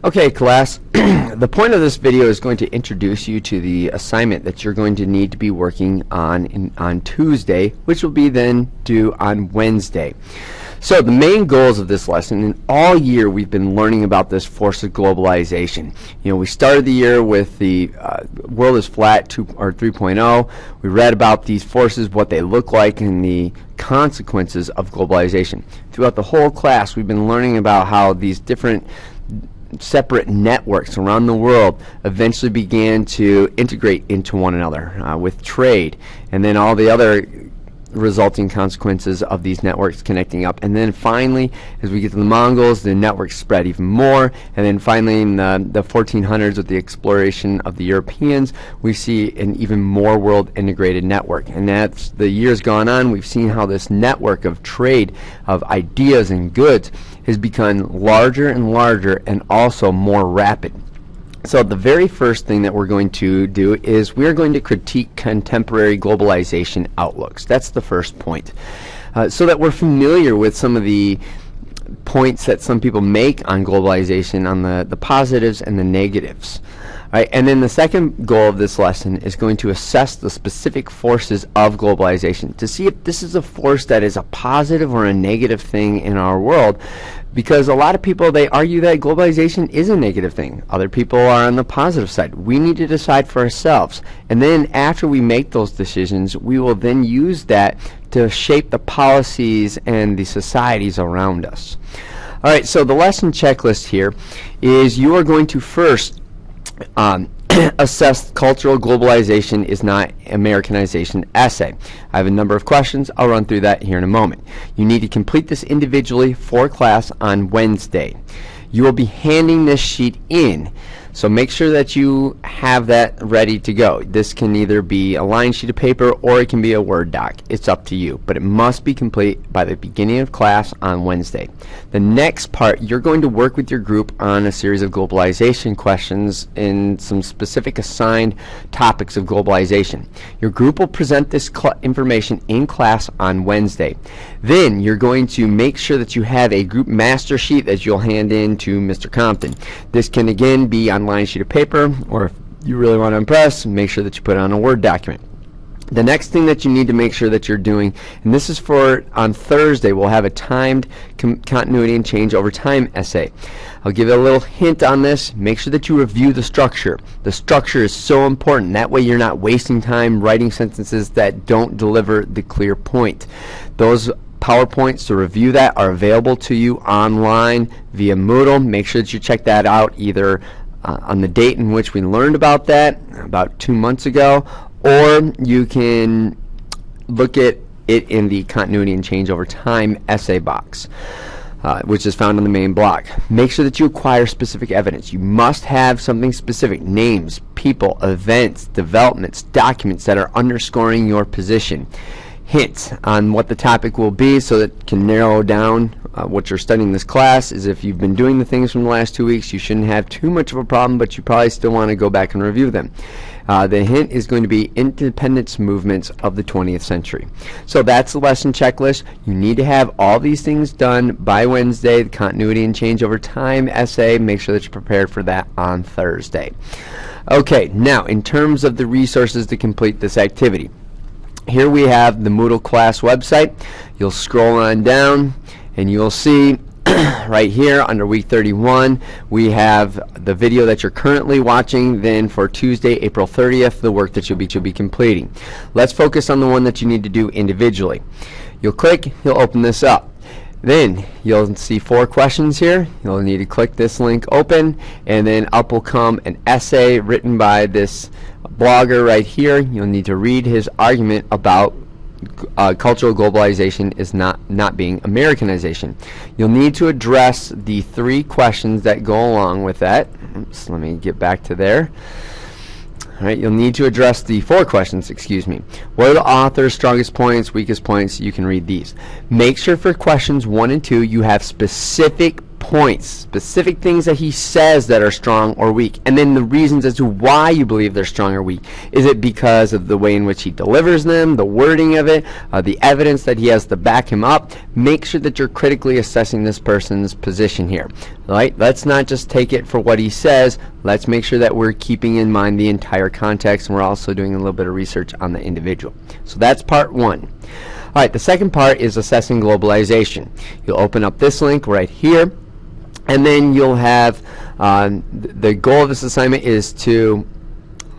Okay, class, the point of this video is going to introduce you to the assignment that you're going to need to be working on Tuesday, which will be then due on Wednesday. So the main goals of this lesson, and all year we've been learning about this force of globalization. You know, we started the year with the world is flat 3.0. We read about these forces, what they look like, and the consequences of globalization. Throughout the whole class, we've been learning about how these different separate networks around the world eventually began to integrate into one another with trade, and then all the other resulting consequences of these networks connecting up. And then finally, as we get to the Mongols, the networks spread even more, and then finally in the 1400s with the exploration of the Europeans, we see an even more world integrated network. And as the years gone on, we've seen how this network of trade of ideas and goods has become larger and larger and also more rapid. So the very first thing that we're going to do is we're going to critique contemporary globalization outlooks. That's the first point. So that we're familiar with some of the points that some people make on globalization, on the positives and the negatives. Right, and then the second goal of this lesson is going to assess the specific forces of globalization to see if this is a force that is a positive or a negative thing in our world, because a lot of people, they argue that globalization is a negative thing. Other people are on the positive side. We need to decide for ourselves, and then after we make those decisions, we will then use that to shape the policies and the societies around us. Alright, so the lesson checklist here is you are going to first assess cultural globalization is not Americanization essay. I have a number of questions. I'll run through that here in a moment. You need to complete this individually for class on Wednesday. You will be handing this sheet in, so make sure that you have that ready to go. This can either be a line sheet of paper or it can be a Word doc. It's up to you, but it must be complete by the beginning of class on Wednesday. The next part, you're going to work with your group on a series of globalization questions in some specific assigned topics of globalization. Your group will present this information in class on Wednesday. Then you're going to make sure that you have a group master sheet that you'll hand in to Mr. Compton. This can again be on line sheet of paper, or if you really want to impress, make sure that you put it on a Word document. The next thing that you need to make sure that you're doing, and this is for on Thursday, we'll have a timed continuity and change over time essay. I'll give you a little hint on this. Make sure that you review the structure. The structure is so important. That way you're not wasting time writing sentences that don't deliver the clear point. Those PowerPoints to review that are available to you online via Moodle. Make sure that you check that out either on the date in which we learned about that, about 2 months ago, or you can look at it in the continuity and change over time essay box, which is found on the main block. Make sure that you acquire specific evidence. You must have something specific, names, people, events, developments, documents that are underscoring your position. Hints on what the topic will be so that it can narrow down what you're studying this class. Is if you've been doing the things from the last 2 weeks, you shouldn't have too much of a problem, but you probably still want to go back and review them. The hint is going to be independence movements of the 20th century. So that's the lesson checklist. You need to have all these things done by Wednesday. The continuity and change over time essay, make sure that you're prepared for that on Thursday. Okay, now in terms of the resources to complete this activity, here we have the Moodle class website. You'll scroll on down and you'll see right here under week 31 we have the video that you're currently watching. Then for Tuesday, April 30th, the work that you'll be completing. Let's focus on the one that you need to do individually. You'll click, you'll open this up. Then you'll see 4 questions here. You'll need to click this link open, and then up will come an essay written by this blogger right here. You'll need to read his argument about cultural globalization is not being Americanization. You'll need to address the 3 questions that go along with that. Oops, let me get back to there. Alright, you'll need to address the 4 questions, excuse me. What are the author's strongest points, weakest points? You can read these. Make sure for questions 1 and 2 you have specific points, specific things that he says that are strong or weak, and then the reasons as to why you believe they're strong or weak. Is it because of the way in which he delivers them, the wording of it, the evidence that he has to back him up? Make sure that you're critically assessing this person's position here. Right? Let's not just take it for what he says. Let's make sure that we're keeping in mind the entire context, and we're also doing a little bit of research on the individual. So that's part one. All right, the second part is assessing globalization. You'll open up this link right here, and then you'll have the goal of this assignment is to,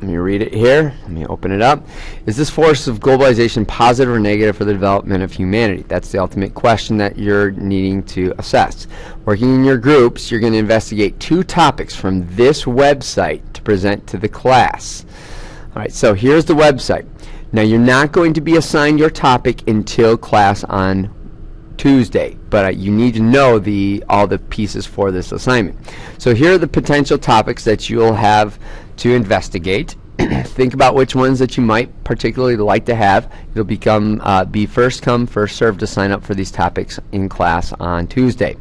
let me read it here, let me open it up. Is this force of globalization positive or negative for the development of humanity? That's the ultimate question that you're needing to assess. Working in your groups, you're going to investigate 2 topics from this website to present to the class. All right, so here's the website. Now, you're not going to be assigned your topic until class on Tuesday, but you need to know all the pieces for this assignment. So here are the potential topics that you'll have to investigate. Think about which ones that you might particularly like to have. It'll be first come, first served to sign up for these topics in class on Tuesday.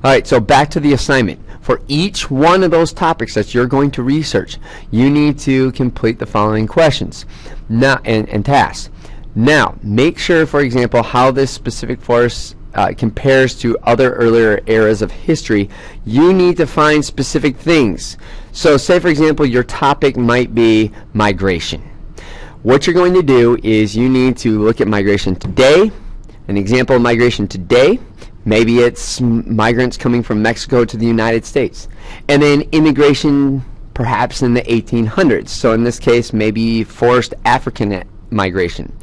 All right, so back to the assignment. For each one of those topics that you're going to research, you need to complete the following questions and tasks. Now, make sure, for example, how this specific force compares to other earlier eras of history. You need to find specific things. So say, for example, your topic might be migration. What you're going to do is you need to look at migration today, an example of migration today. Maybe it's migrants coming from Mexico to the United States. And then immigration perhaps in the 1800s. So in this case, maybe forced African migration.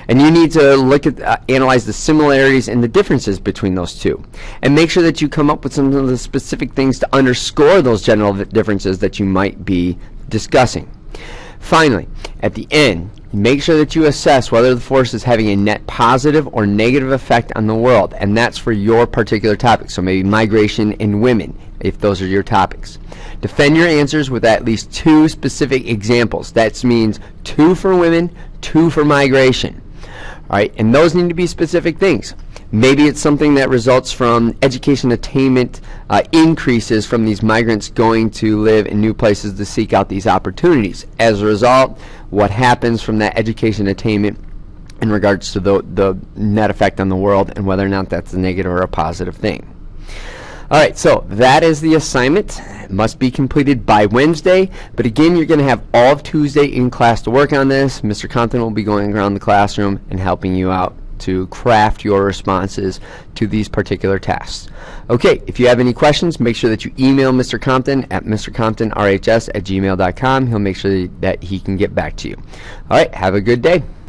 And you need to look at, analyze the similarities and the differences between those two. And make sure that you come up with some of the specific things to underscore those general differences that you might be discussing. Finally, at the end, make sure that you assess whether the force is having a net positive or negative effect on the world, and that's for your particular topic. So maybe migration and women, if those are your topics. Defend your answers with at least 2 specific examples. That means 2 for women, 2 for migration. All right, and those need to be specific things. Maybe it's something that results from education attainment increases from these migrants going to live in new places to seek out these opportunities. As a result, what happens from that education attainment in regards to the net effect on the world, and whether or not that's a negative or a positive thing. All right, so that is the assignment. It must be completed by Wednesday, but again, you're going to have all of Tuesday in class to work on this. Mr. Compton will be going around the classroom and helping you out to craft your responses to these particular tasks. Okay, if you have any questions, make sure that you email Mr. Compton at mrcomptonrhs@gmail.com. He'll make sure that he can get back to you. All right, have a good day.